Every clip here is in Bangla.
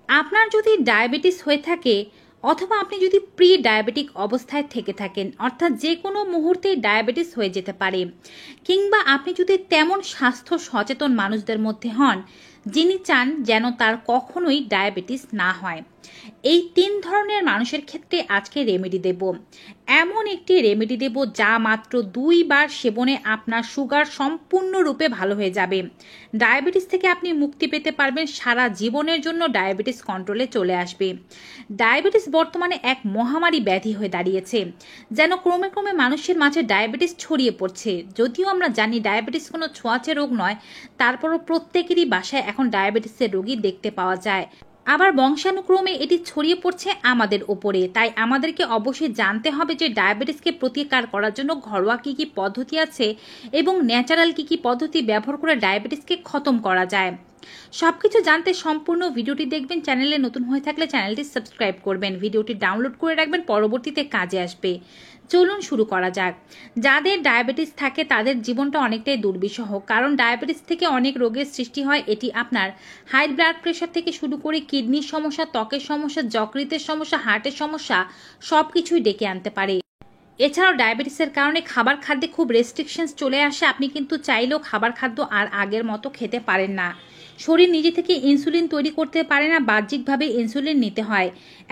আপনার যদি ডায়াবেটিস হয়ে থাকে অথবা আপনি যদি প্রি ডায়াবেটিক অবস্থায় থেকে থাকেন, অর্থাৎ যে কোনো মুহূর্তেই ডায়াবেটিস হয়ে যেতে পারে, কিংবা আপনি যদি তেমন স্বাস্থ্য সচেতন মানুষদের মধ্যে হন যিনি চান যেন তার কখনোই ডায়াবেটিস না হয়, এই 3 ধরনের মানুষের ক্ষেত্রে আজকে রেমেডি দেব। এমন একটি রেমেডি দেব যা মাত্র 2 বার সেবনে আপনার সুগার সম্পূর্ণরূপে ভালো হয়ে যাবে। ডায়াবেটিস থেকে আপনি মুক্তি পেতে পারবেন, সারা জীবনের জন্য ডায়াবেটিস কন্ট্রোলে চলে আসবে। ডায়াবেটিস বর্তমানে এক মহামারী ব্যাধি হয়ে দাঁড়িয়েছে, যেন ক্রমে ক্রমে মানুষের মাঝে ডায়াবেটিস ছড়িয়ে পড়ছে। যদিও আমরা জানি ডায়াবেটিস কোনো ছোঁয়াচে রোগ নয়, তারপরও প্রত্যেকেরই বাসায় এখন ডায়াবেটিসের রোগী দেখতে পাওয়া যায়। আবার বংশানুক্রমে এটি ছড়িয়ে পড়ছে আমাদের ওপরে। তাই আমাদেরকে অবশ্যই জানতে হবে যে ডায়াবেটিসকে প্রতিকার করার জন্য ঘরোয়া কী কী পদ্ধতি আছে এবং ন্যাচারাল কী কী পদ্ধতি ব্যবহার করে ডায়াবেটিসকে খতম করা যায়। সবকিছু জানতে সম্পূর্ণ ভিডিওটি দেখবেন। চ্যানেলে নতুন হয়ে থাকলে চ্যানেলটি সাবস্ক্রাইব করবেন, ভিডিওটি ডাউনলোড করে রাখবেন, পরবর্তীতে কাজে আসবে। চলুন শুরু করা যাক। যাদের ডায়াবেটিস থাকে তাদের জীবনটা অনেকটাই দুর্বিষহ, কারণ ডায়াবেটিস থেকে অনেক রোগের সৃষ্টি হয়। এটি আপনার হাই ব্লাড প্রেশার থেকে শুরু করে কিডনির সমস্যা, ত্বকের সমস্যা, যকৃতের সমস্যা, হার্টের সমস্যা সব কিছুই ডেকে আনতে পারে। এছাড়াও ডায়াবেটিসের কারণে খাবার খাদ্যে খুব রেস্ট্রিকশনস চলে আসে। আপনি কিন্তু চাইলেও খাবার খাদ্য আর আগের মতো খেতে পারেন না। শরীর নিজে থেকে ইনসুলিন তৈরি করতে পারে না, বাহ্যিকভাবে ইনসুলিন নিতে হয়।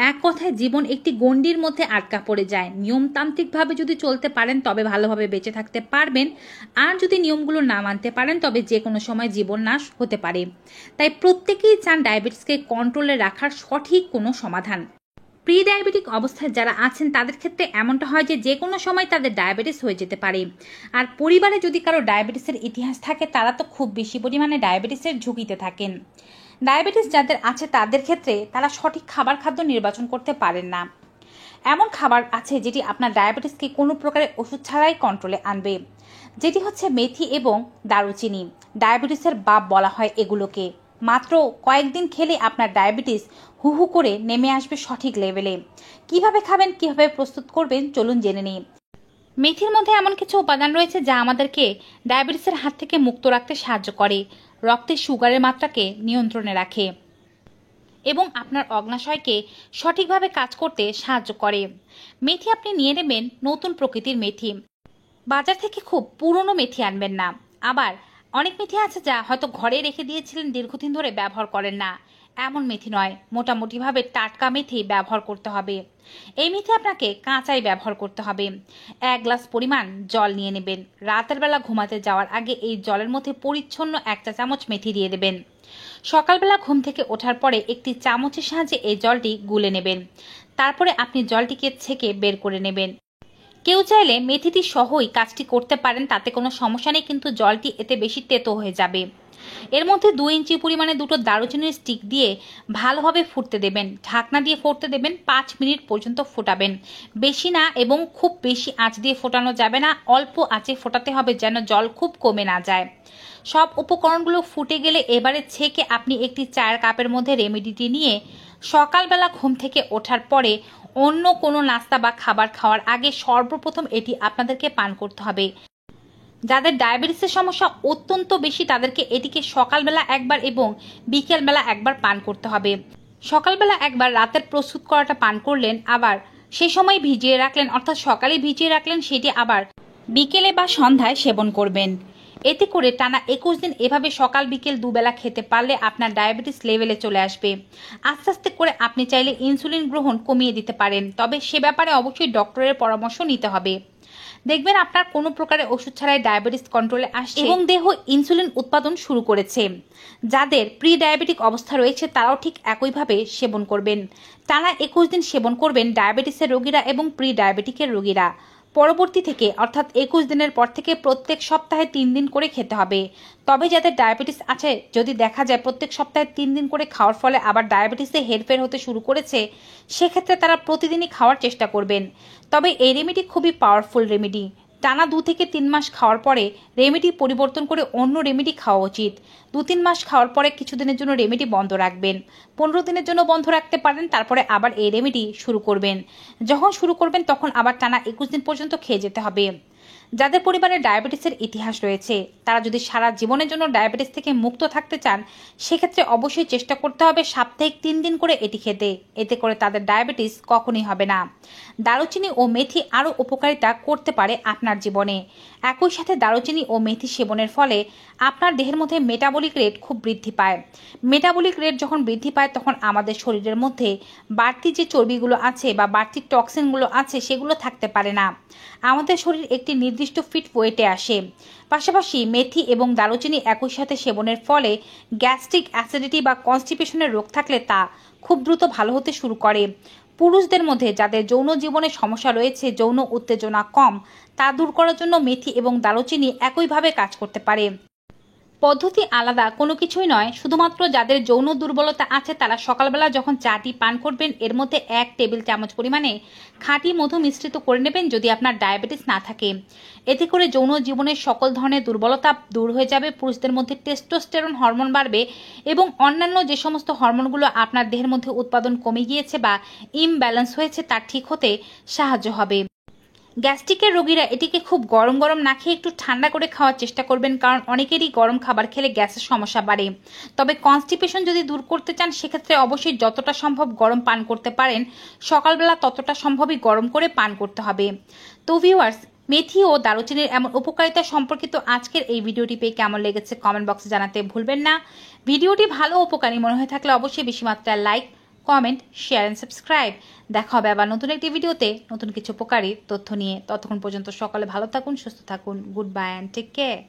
এক কথায় জীবন একটি গণ্ডির মধ্যে আটকা পড়ে যায়। নিয়মতান্ত্রিকভাবে যদি চলতে পারেন তবে ভালোভাবে বেঁচে থাকতে পারবেন, আর যদি নিয়মগুলো না মানতে পারেন তবে যে কোনো সময় জীবন নাশ হতে পারে। তাই প্রত্যেকেই চান ডায়াবেটিসকে কন্ট্রোলে রাখার সঠিক কোনো সমাধান। প্রি ডায়াবেটিক অবস্থায় যারা আছেন তাদের ক্ষেত্রে এমনটা হয় যে কোনো সময় তাদের ডায়াবেটিস হয়ে যেতে পারে। আর পরিবারে যদি কারো ডায়াবেটিসের ইতিহাস থাকে তারা তো খুব বেশি পরিমাণে ডায়াবেটিসের ঝুঁকিতে থাকেন। ডায়াবেটিস যাদের আছে তাদের ক্ষেত্রে তারা সঠিক খাবার খাদ্য নির্বাচন করতে পারেন না। এমন খাবার আছে যেটি আপনার ডায়াবেটিসকে কোনো প্রকারের ওষুধ ছাড়াই কন্ট্রোলে আনবে, যেটি হচ্ছে মেথি এবং দারুচিনি। ডায়াবেটিসের বাপ বলা হয় এগুলোকে। মাত্র কয়েকদিন খেলে আপনার ডায়াবেটিস হু হু করে নেমে আসবে সঠিক লেভেলে। কিভাবে খাবেন, কিভাবে প্রস্তুত করবেন, চলুন জেনে নিই। মেথির মধ্যে এমন কিছু উপাদান রয়েছে যা আমাদেরকে ডায়াবেটিসের হাত থেকে মুক্ত রাখতে সাহায্য করে, রক্তে সুগারের মাত্রাকে নিয়ন্ত্রণে রাখে এবং আপনার অগ্নাশয়কে সঠিকভাবে কাজ করতে সাহায্য করে। মেথি আপনি নিয়ে নেবেন নতুন প্রকৃতির মেথি। বাজার থেকে খুব পুরনো মেথি আনবেন না। আবার অনেক মেথি আছে যা হয়তো ঘরে রেখে দিয়েছিলেন, দীর্ঘদিন ধরে ব্যবহার করেন না, এমন মেথি নয়। মোটামুটিভাবে টাটকা মেথি ব্যবহার করতে হবে। এই মেথি আপনাকে কাঁচাই ব্যবহার করতে হবে। 1 গ্লাস পরিমাণ জল নিয়ে নেবেন। রাতের বেলা ঘুমাতে যাওয়ার আগে এই জলের মধ্যে পরিচ্ছন্ন 1 চা চামচ মেথি দিয়ে দেবেন। সকালবেলা ঘুম থেকে ওঠার পরে একটি চামচের সাহায্যে এই জলটি গুলে নেবেন। তারপরে আপনি জলটিকে ছেঁকে বের করে নেবেন। কেউ চাইলে মেথিটি সহই কাজটি করতে পারেন, তাতে কোনো সমস্যা নেই, কিন্তু জলটি এতে বেশি তেতো হয়ে যাবে। এর মধ্যে 2 ইঞ্চি পরিমাণে দুটো দারুচিনির স্টিক দিয়ে ভালোভাবে ফুটতে দেবেন। ঢাকনা দিয়ে ফুটতে দেবেন। 5 মিনিট পর্যন্ত ফোটাবেন, বেশি না এবং খুব বেশি আঁচ দিয়ে ফোটানো যাবে না। অল্প আঁচে ফোটাতে হবে যেন জল খুব কমে না যায়। সব উপকরণগুলো ফুটে গেলে এবারে ছেঁকে আপনি একটি চায়ের কাপের মধ্যে রেমেডিটি নিয়ে সকালবেলা ঘুম থেকে ওঠার পরে অন্য কোনো নাস্তা বা খাবার খাওয়ার আগে সর্বপ্রথম এটি আপনাদেরকে পান করতে হবে। যাদের ডায়াবেটিসের সমস্যা অত্যন্ত বেশি তাদেরকে এটিকে সকালবেলা একবার এবং বিকেলবেলা একবার পান করতে হবে। সকালবেলা একবার রাতের প্রস্তুত করাটা পান করলেন, আবার সেই সময় ভিজিয়ে রাখলেন, অর্থাৎ সকালে ভিজিয়ে রাখলেন, সেটি আবার বিকেলে বা সন্ধ্যায় সেবন করবেন। এতে করে টানা 21 দিন এভাবে সকাল বিকেল দুবেলা খেতে পারলে আপনার ডায়াবেটিস লেভেলে চলে আসবে। আস্তে আস্তে করে আপনি চাইলে ইনসুলিন গ্রহণ কমিয়ে দিতে পারেন, তবে সে ব্যাপারে অবশ্যই ডক্টরের পরামর্শ নিতে হবে। দেখবেন আপনার কোনো প্রকারের ওষুধ ছাড়াই ডায়াবেটিস কন্ট্রোলে আসছে এবং দেহ ইনসুলিন উৎপাদন শুরু করেছে। যাদের প্রি ডায়াবেটিক অবস্থা রয়েছে তারাও ঠিক একইভাবে সেবন করবেন। টানা 21 দিন সেবন করবেন ডায়াবেটিসের রোগীরা এবং প্রি ডায়াবেটিকের রোগীরা। পরবর্তী থেকে অর্থাৎ 21 দিনের পর থেকে প্রত্যেক সপ্তাহে 3 দিন করে খেতে হবে। তবে যাদের ডায়াবেটিস আছে, যদি দেখা যায় প্রত্যেক সপ্তাহে 3 দিন করে খাওয়ার ফলে আবার ডায়াবেটিসে হেরফের হতে শুরু করেছে, সেক্ষেত্রে তারা প্রতিদিনই খাওয়ার চেষ্টা করবেন। তবে এই রেমেডি খুবই পাওয়ারফুল রেমেডি। টানা 2 থেকে 3 মাস খাওয়ার পরে রেমেডি পরিবর্তন করে অন্য রেমেডি খাওয়া উচিত। 2-3 মাস খাওয়ার পরে কিছুদিনের জন্য রেমেডি বন্ধ রাখবেন। 15 দিনের জন্য বন্ধ রাখতে পারেন, তারপরে আবার এই রেমেডি শুরু করবেন। যখন শুরু করবেন তখন আবার টানা 21 দিন পর্যন্ত খেয়ে যেতে হবে। যাদের পরিবারে ডায়াবেটিসের ইতিহাস রয়েছে তারা যদি সারা জীবনের জন্য ডায়াবেটিস থেকে মুক্ত থাকতে চান, সেক্ষেত্রে অবশ্যই চেষ্টা করতে হবে সাপ্তাহিক 3 দিন করে এটি খেতে। এতে করে তাদের ডায়াবেটিস কখনোই হবে না। দারুচিনি ও মেথি আরও উপকারিতা করতে পারে আপনার জীবনে। একই সাথে দারুচিনি ও মেথি সেবনের ফলে আপনার দেহের মধ্যে মেটাবলিক রেট খুব বৃদ্ধি পায়। মেটাবলিক রেট যখন বৃদ্ধি পায় তখন আমাদের শরীরের মধ্যে বাড়তি যে চর্বিগুলো আছে বা বাড়তি টক্সিনগুলো আছে সেগুলো থাকতে পারে না। আমাদের শরীর একটি নির্দিষ্ট ফিট ওয়েটে আসে। পাশাপাশি মেথি এবং দারুচিনি একই সাথে সেবনের ফলে গ্যাস্ট্রিক অ্যাসিডিটি বা কনস্টিপেশনের রোগ থাকলে তা খুব দ্রুত ভালো হতে শুরু করে। পুরুষদের মধ্যে যাদের যৌন জীবনে সমস্যা রয়েছে, যৌন উত্তেজনা কম, তা দূর করার জন্য মেথি এবং দারুচিনি একইভাবে কাজ করতে পারে। পদ্ধতি আলাদা কোনো কিছুই নয়, শুধুমাত্র যাদের যৌন দুর্বলতা আছে তারা সকালবেলা যখন চাটি পান করবেন এর মধ্যে 1 টেবিল চামচ পরিমাণে খাঁটি মধু মিশ্রিত করে নেবেন যদি আপনার ডায়াবেটিস না থাকে। এতে করে যৌন জীবনের সকল ধরনের দুর্বলতা দূর হয়ে যাবে, পুরুষদের মধ্যে টেস্টোস্টেরন হরমোন বাড়বে এবং অন্যান্য যে সমস্ত হরমোনগুলো আপনার দেহের মধ্যে উৎপাদন কমে গিয়েছে বা ইমব্যালেন্স হয়েছে তা ঠিক হতে সাহায্য হবে। গ্যাস্ট্রিকের রোগীরা এটিকে খুব গরম গরম না খেয়ে একটু ঠান্ডা করে খাওয়ার চেষ্টা করবেন, কারণ অনেকেরই গরম খাবার খেলে গ্যাসের সমস্যা বাড়ে। তবে কনস্টিপেশন যদি দূর করতে চান সেক্ষেত্রে অবশ্যই যতটা সম্ভব গরম পান করতে পারেন, সকালবেলা ততটা সম্ভবই গরম করে পান করতে হবে। তো ভিউয়ার্স, মেথি ও দারুচিনির এমন উপকারিতা সম্পর্কিত আজকের এই ভিডিওটি পেয়ে কেমন লেগেছে কমেন্ট বক্সে জানাতে ভুলবেন না। ভিডিওটি ভালো উপকারী মনে হয়ে থাকলে অবশ্যই বেশি মাত্রায় like, comment, share and subscribe. দেখা হবে আবার নতুন একটি ভিডিওতে নতুন কিছু উপকারী তথ্য নিয়ে। ততক্ষণ পর্যন্ত সকলে ভালো থাকুন, সুস্থ থাকুন। Good bye and take care.